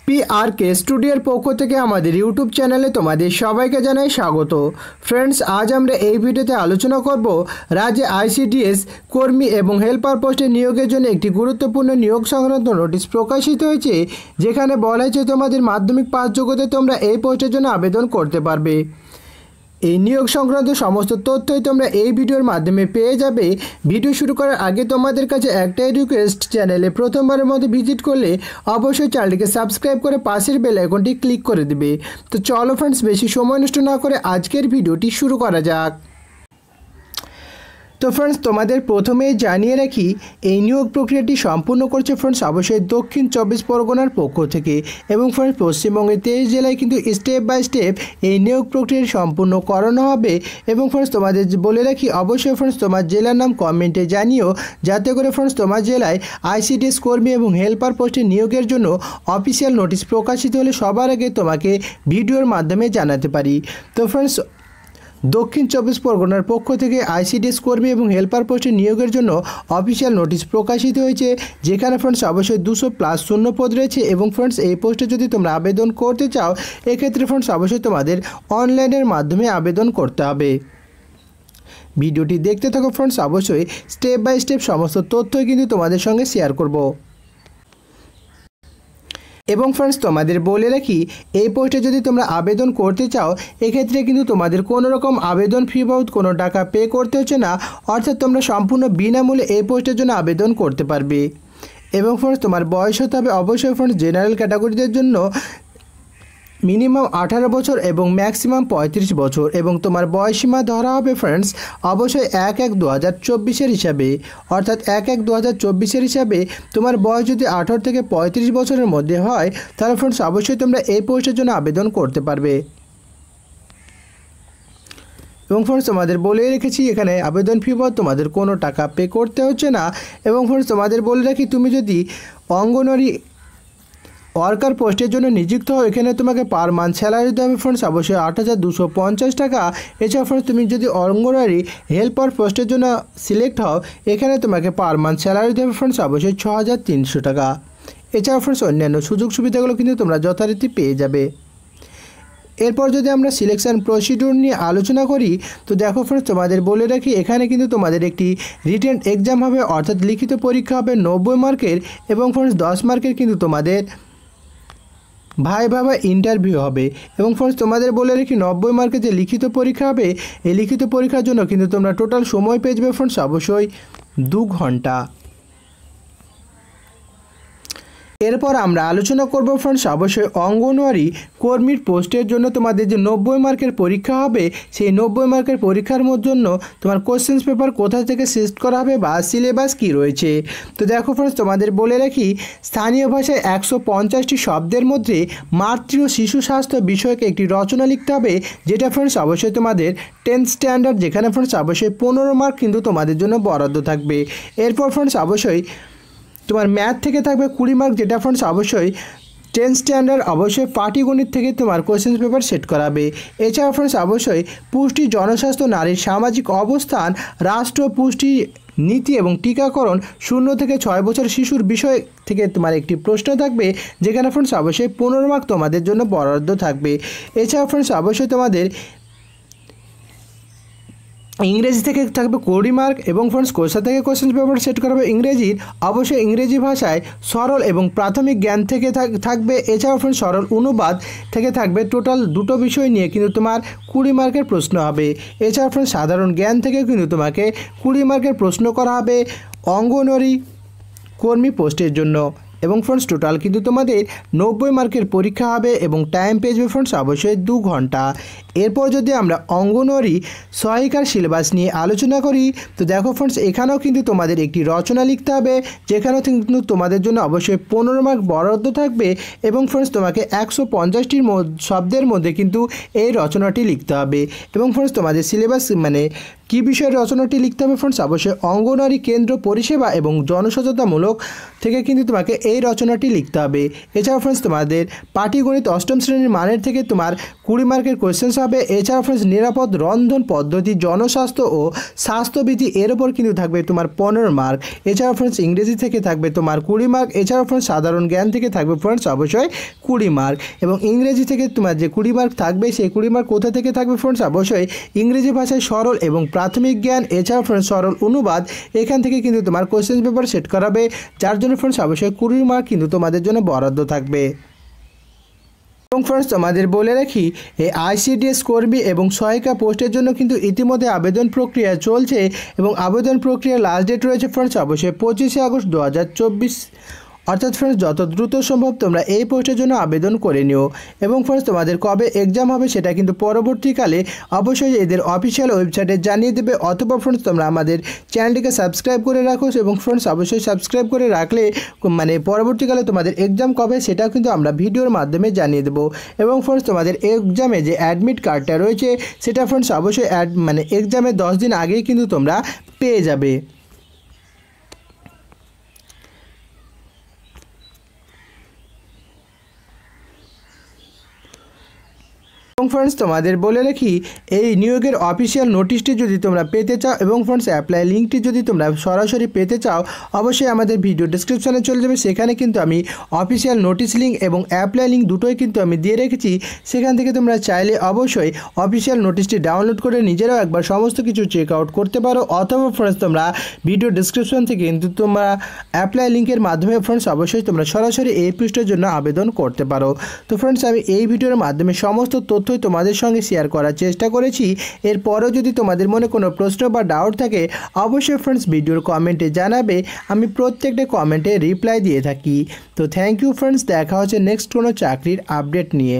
PRK স্টুডিওর পক্ষ থেকে আমাদের ইউটিউব চ্যানেলে তোমাদের সবাইকে জানাই স্বাগত। ফ্রেন্ডস, আজ আমরা এই ভিডিওতে আলোচনা করব রাজ্যে ICDS কর্মী এবং হেল্পার পোস্টে নিয়োগের জন্য একটি গুরুত্বপূর্ণ নিয়োগ সংক্রান্ত নোটিশ প্রকাশিত হয়েছে, যেখানে বলা হয়েছে তোমাদের মাধ্যমিক পাস যোগ্যতায় তোমরা এই পোস্টের জন্য আবেদন করতে পারবে। এই নিয়োগ সংক্রান্ত সমস্ত তথ্যই তোমরা এই ভিডিওর মাধ্যমে পেয়ে যাবে। ভিডিও শুরু করার আগে তোমাদের কাছে একটাই রিকোয়েস্ট, চ্যানেলে প্রথমবারের মতো ভিজিট করলে অবশ্যই চ্যানেলটিকে সাবস্ক্রাইব করে পাশের বেল আইকনটি ক্লিক করে দেবে। তো চলো ফ্রেন্ডস, বেশি সময় নষ্ট না করে আজকের ভিডিওটি শুরু করা যাক। তো ফ্রেন্ডস, তোমাদের প্রথমেই জানিয়ে রাখি এই নিয়োগ প্রক্রিয়াটি সম্পূর্ণ করছে ফ্রেন্ডস অবশ্যই দক্ষিণ 24 পরগনার পক্ষ থেকে, এবং ফ্রেন্ডস পশ্চিমবঙ্গের 23 জেলায় কিন্তু স্টেপ বাই স্টেপ এই নিয়োগ প্রক্রিয়া সম্পূর্ণ করানো হবে। এবং ফ্রেন্ডস তোমাদের বলে রাখি, অবশ্যই ফ্রেন্ডস তোমার জেলার নাম কমেন্টে জানিও, যাতে করে ফ্রেন্ডস তোমার জেলায় ICDS কর্মী এবং হেল্পার পোস্টে নিয়োগের জন্য অফিসিয়াল নোটিশ প্রকাশিত হলে সবার আগে তোমাকে ভিডিওর মাধ্যমে জানাতে পারি। তো ফ্রেন্ডস, দক্ষিণ 24 পরগনার পক্ষ থেকে ICDS কর্মী এবং হেল্পার পোস্টে নিয়োগের জন্য অফিসিয়াল নোটিশ প্রকাশিত হয়েছে, যেখানে ফ্রেন্ডস অবশ্যই 200+ শূন্য পদ রয়েছে। এবং ফ্রেন্ডস এই পোস্টে যদি তোমরা আবেদন করতে চাও, এক্ষেত্রে ফ্রেন্ডস অবশ্যই তোমাদের অনলাইনের মাধ্যমে আবেদন করতে হবে। ভিডিওটি দেখতে থাকো ফ্রেন্ডস, অবশ্যই স্টেপ বাই স্টেপ সমস্ত তথ্যই কিন্তু তোমাদের সঙ্গে শেয়ার করব। এবং ফ্রেন্ডস তোমাদের বলে রাখি, এই পোস্টে যদি তোমরা আবেদন করতে চাও, এক্ষেত্রে কিন্তু তোমাদের কোনো রকম আবেদন ফি বাবদ কোনো টাকা পে করতে হচ্ছে না, অর্থাৎ তোমরা সম্পূর্ণ বিনামূল্যে এই পোস্টের জন্য আবেদন করতে পারবে। এবং ফ্রেন্ডস তোমার বয়স হতে হবে অবশ্যই ফ্রেন্ডস জেনারেল ক্যাটাগরিদের জন্য মিনিমাম 18 বছর এবং ম্যাক্সিমাম 35 বছর, এবং তোমার বয়সীমা ধরা হবে ফ্রেন্ডস অবশ্যই 1/1/2024 হিসাবে, অর্থাৎ 1/1/2024 হিসাবে তোমার বয়স যদি 18 থেকে 35 বছরের মধ্যে হয়, তাহলে ফ্রেন্ডস অবশ্যই তোমরা এই পোস্টের জন্য আবেদন করতে পারবে। এবং ফ্রেন্ডস তোমাদের বলে রেখেছি, এখানে আবেদন ফি বাবদ তোমাদের কোনো টাকা পে করতে হচ্ছে না। এবং ফ্রেন্ডস তোমাদের বলে রাখি, তুমি যদি অঙ্গনওয়াড়ি ওয়ার্কার পোস্টের জন্য নিযুক্ত হও, এখানে তোমাকে পার মান্থ স্যালারি দিতে হবে ফ্রেন্ডস অবশ্যই 8,250 টাকা। এছাড়া ফ্রেন্ডস তুমি যদি অঙ্গনওয়াড়ি হেল্পার পোস্টের জন্য সিলেক্ট হও, এখানে তোমাকে পার মান্থ স্যালারি দিতে হবে ফ্রেন্ডস অবশ্যই 6,300 টাকা। এছাড়া ফ্রেন্ডস অন্যান্য সুযোগ সুবিধাগুলো কিন্তু তোমরা যথারীতি পেয়ে যাবে। এরপর যদি আমরা সিলেকশন প্রসিডিউর নিয়ে আলোচনা করি, তো দেখো ফ্রেন্ডস তোমাদের বলে রাখি, এখানে কিন্তু তোমাদের একটি রিটেন এক্সাম হবে, অর্থাৎ লিখিত পরীক্ষা হবে 90 মার্কের, এবং ফ্রেন্ডস 10 মার্কের কিন্তু তোমাদের ভাইভা ইন্টারভিউ হবে। এবং ফ্রেন্ডস তোমাদের বলে রাখি, 90 মার্কের যে লিখিত পরীক্ষা হবে, এই লিখিত পরীক্ষার জন্য কিন্তু তোমরা টোটাল সময় পেয়ে যাবে ফ্রেন্ডস অবশ্যই 2 ঘন্টা। এরপর আমরা আলোচনা করব ফ্রেন্ডস অবশ্যই অঙ্গনওয়াড়ি কর্মীর পোস্টের জন্য তোমাদের যে 90 মার্কের পরীক্ষা হবে, সেই 90 মার্কের পরীক্ষার জন্য তোমার কোশ্চেন্স পেপার কোথা থেকে সিলেক্ট করা হবে বা সিলেবাস কী রয়েছে। তো দেখো ফ্রেন্ডস তোমাদের বলে রাখি, স্থানীয় ভাষায় 150টি শব্দের মধ্যে মাতৃ ও শিশু স্বাস্থ্য বিষয়ক একটি রচনা লিখতে হবে, যেটা ফ্রেন্ডস অবশ্যই তোমাদের 10th স্ট্যান্ডার্ড, যেখানে ফ্রেন্ডস অবশ্যই 15 মার্ক কিন্তু তোমাদের জন্য বরাদ্দ থাকবে। এরপর ফ্রেন্ডস অবশ্যই তোমার ম্যাথ থেকে থাকবে 20 মার্ক, যেটা ফ্রেন্ডস অবশ্যই 10th স্ট্যান্ডার্ড অবশ্যই পাটিগণিত থেকে তোমার কোশ্চেন পেপার সেট করাবে। এছাড়া ফ্রেন্ডস অবশ্যই পুষ্টি, জনস্বাস্থ্য, নারীর সামাজিক অবস্থান, রাষ্ট্র পুষ্টি নীতি এবং টিকাকরণ 0 থেকে 6 বছর শিশুর বিষয় থেকে তোমার একটি প্রশ্ন থাকবে, যেখানে ফ্রেন্ডস অবশ্যই 15 মার্ক তোমাদের জন্য বরাদ্দ থাকবে। এছাড়া ফ্রেন্ডস অবশ্যই তোমাদের ইংরেজি থেকে থাকবে 20 মার্ক, এবং ফ্রেন্ডস কোষা থেকে কোশ্চেন পেপার সেট করা হবে ইংরেজির, অবশ্যই ইংরেজি ভাষায় সরল এবং প্রাথমিক জ্ঞান থেকে থাকবে। এছাড়াও ফ্রেন্ডস সরল অনুবাদ থেকে থাকবে। টোটাল দুটো বিষয় নিয়ে কিন্তু তোমার 20 মার্কের প্রশ্ন হবে। এছাড়া ফ্রেন্ডস সাধারণ জ্ঞান থেকে কিন্তু তোমাকে 20 মার্কের প্রশ্ন করা হবে অঙ্গনওয়াড়ি কর্মী পোস্টের জন্য। এবং ফ্রেন্ডস টোটাল কিন্তু তোমাদের 90 মার্কের পরীক্ষা হবে, এবং টাইম পেয়ে যাবে ফ্রেন্ডস অবশ্যই 2 ঘন্টা। এরপর যদি আমরা অঙ্গনওয়াড়ি সহায়িকার সিলেবাস নিয়ে আলোচনা করি, তো দেখো ফ্রেন্ডস এখানেও কিন্তু তোমাদের একটি রচনা লিখতে হবে, যেখানেও কিন্তু তোমাদের জন্য অবশ্যই 15 মার্ক বরাদ্দ থাকবে। এবং ফ্রেন্ডস তোমাকে 150টি শব্দের মধ্যে কিন্তু এই রচনাটি লিখতে হবে। এবং ফ্রেন্ডস তোমাদের সিলেবাস মানে কী বিষয়ে রচনাটি লিখতে হবে ফ্রেন্ডস, অবশ্যই অঙ্গনওয়াড়ি কেন্দ্র পরিষেবা এবং জনসচেতনতামূলক থেকে কিন্তু তোমাকে এই রচনাটি লিখতে হবে। এছাড়াও ফ্রেন্ডস তোমাদের পাটিগণিত অষ্টম শ্রেণীর মানের থেকে তোমার 20 মার্কের কোয়েশ্চেন্স হবে। এছাড়াও ফ্রেন্ডস নিরাপদ রন্ধন পদ্ধতি, জনস্বাস্থ্য ও স্বাস্থ্যবিধি এর ওপর কিন্তু থাকবে তোমার 15 মার্ক। এছাড়াও ফ্রেন্ডস ইংরেজি থেকে থাকবে তোমার 20 মার্ক। এছাড়াও ফ্রেন্ডস সাধারণ জ্ঞান থেকে থাকবে ফ্রেন্ডস অবশ্যই 20 মার্ক। এবং ইংরেজি থেকে তোমার যে 20 মার্ক থাকবে সেই 20 মার্ক কোথা থেকে থাকবে ফ্রেন্ডস, অবশ্যই ইংরেজি ভাষায় সরল এবং প্রাথমিক জ্ঞান, এছাড়াও ফ্রেন্ডস সরল অনুবাদ, এখান থেকে কিন্তু তোমার কোয়েশ্চেন পেপার সেট করাবে, যার জন্য ফ্রেন্ডস অবশ্যই 20 মার্ক কিন্তু তোমাদের জন্য বরাদ্দ থাকবে। এবং ফ্রেন্ডস তোমাদের বলে রাখি, এই ICDS কর্মী এবং সহায়িকা পোস্টের জন্য কিন্তু ইতিমধ্যে আবেদন প্রক্রিয়া চলছে এবং আবেদন প্রক্রিয়ার লাস্ট ডেট রয়েছে ফ্রেন্ডস অবশ্যই 25 আগস্ট 2024, অর্থাৎ ফ্রেন্ডস যত দ্রুত সম্ভব তোমরা এই পোস্টের জন্য আবেদন করে নিও। এবং ফ্রেন্ডস তোমাদের কবে এক্সাম হবে সেটা কিন্তু পরবর্তীকালে অবশ্যই এদের অফিসিয়াল ওয়েবসাইটে জানিয়ে দেবে, অথবা ফ্রেন্ডস তোমরা আমাদের চ্যানেলটিকে সাবস্ক্রাইব করে রাখো। এবং ফ্রেন্ডস অবশ্যই সাবস্ক্রাইব করে রাখলে মানে পরবর্তীকালে তোমাদের এক্সাম কবে সেটাও কিন্তু আমরা ভিডিওর মাধ্যমে জানিয়ে দেবো। এবং ফ্রেন্ডস তোমাদের এক্সামে যে অ্যাডমিট কার্ডটা রয়েছে সেটা ফ্রেন্ডস অবশ্যই এক্সামের 10 দিন আগেই কিন্তু তোমরা পেয়ে যাবে। এবং ফ্রেন্ডস তোমাদের বলে রাখি, এই নিয়োগের অফিসিয়াল নোটিশটি যদি তোমরা পেতে চাও এবং ফ্রেন্ডস অ্যাপ্লাই লিঙ্কটি যদি তোমরা সরাসরি পেতে চাও, অবশ্যই আমাদের ভিডিও ডেসক্রিপশানে চলে যাবে, সেখানে কিন্তু আমি অফিসিয়াল নোটিশ লিঙ্ক এবং অ্যাপ্লাই লিঙ্ক দুটোই কিন্তু আমি দিয়ে রেখেছি। সেখান থেকে তোমরা চাইলে অবশ্যই অফিসিয়াল নোটিশটি ডাউনলোড করে নিজেরাও একবার সমস্ত কিছু চেক আউট করতে পারো, অথবা ফ্রেন্ডস তোমরা ভিডিও ডেসক্রিপশন থেকে কিন্তু তোমরা অ্যাপ্লাই লিঙ্কের মাধ্যমে ফ্রেন্ডস অবশ্যই তোমরা সরাসরি এই পৃষ্ঠের জন্য আবেদন করতে পারো। তো ফ্রেন্ডস আমি এই ভিডিওর মাধ্যমে সমস্ত তথ্যই তোমাদের সঙ্গে শেয়ার করার চেষ্টা করেছি। এরপরেও যদি তোমাদের মনে কোনো প্রশ্ন বা ডাউট থাকে অবশ্যই ফ্রেন্ডস ভিডিওর কমেন্টে জানাবে, আমি প্রত্যেকটা কমেন্টে রিপ্লাই দিয়ে থাকি। তো থ্যাংক ইউ ফ্রেন্ডস, দেখা হচ্ছে নেক্সট কোনো চাকরির আপডেট নিয়ে।